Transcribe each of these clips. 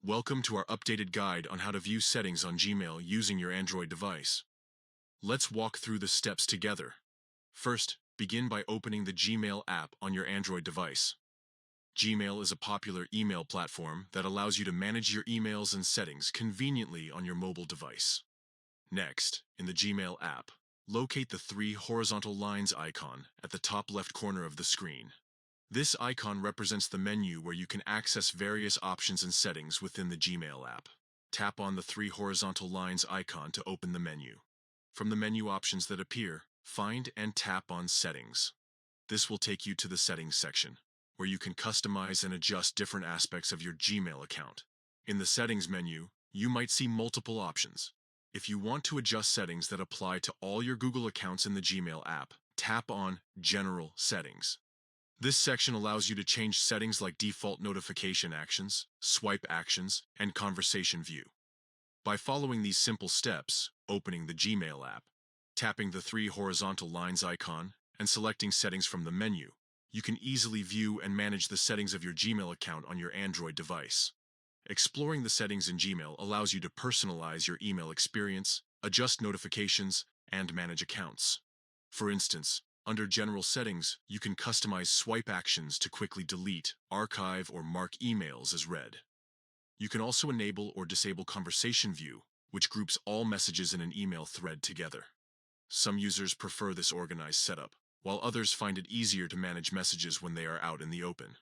Welcome to our updated guide on how to view settings on Gmail using your Android device. Let's walk through the steps together. First, begin by opening the Gmail app on your Android device. Gmail is a popular email platform that allows you to manage your emails and settings conveniently on your mobile device. Next, in the Gmail app, locate the three horizontal lines icon at the top left corner of the screen. This icon represents the menu where you can access various options and settings within the Gmail app. Tap on the three horizontal lines icon to open the menu. From the menu options that appear, find and tap on Settings. This will take you to the Settings section, where you can customize and adjust different aspects of your Gmail account. In the Settings menu, you might see multiple options. If you want to adjust settings that apply to all your Google accounts in the Gmail app, tap on General Settings. This section allows you to change settings like default notification actions, swipe actions, and conversation view. By following these simple steps, opening the Gmail app, tapping the three horizontal lines icon, and selecting settings from the menu, you can easily view and manage the settings of your Gmail account on your Android device. Exploring the settings in Gmail allows you to personalize your email experience, adjust notifications, and manage accounts. For instance, under General Settings, you can customize swipe actions to quickly delete, archive, or mark emails as read. You can also enable or disable Conversation View, which groups all messages in an email thread together. Some users prefer this organized setup, while others find it easier to manage messages when they are out in the open.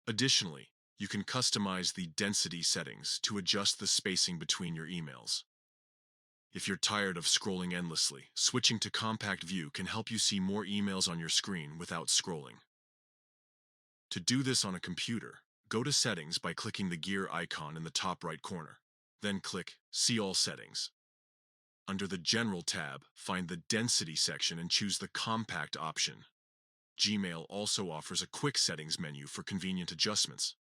Additionally, you can customize the density settings to adjust the spacing between your emails. If you're tired of scrolling endlessly, switching to Compact View can help you see more emails on your screen without scrolling. To do this on a computer, go to Settings by clicking the gear icon in the top right corner. Then click See All Settings. Under the General tab, find the Density section and choose the Compact option. Gmail also offers a quick settings menu for convenient adjustments.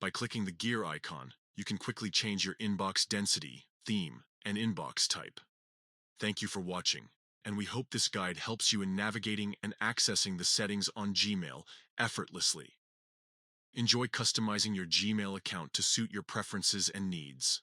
By clicking the gear icon, you can quickly change your inbox density, theme, and inbox type. Thank you for watching, and we hope this guide helps you in navigating and accessing the settings on Gmail effortlessly. Enjoy customizing your Gmail account to suit your preferences and needs.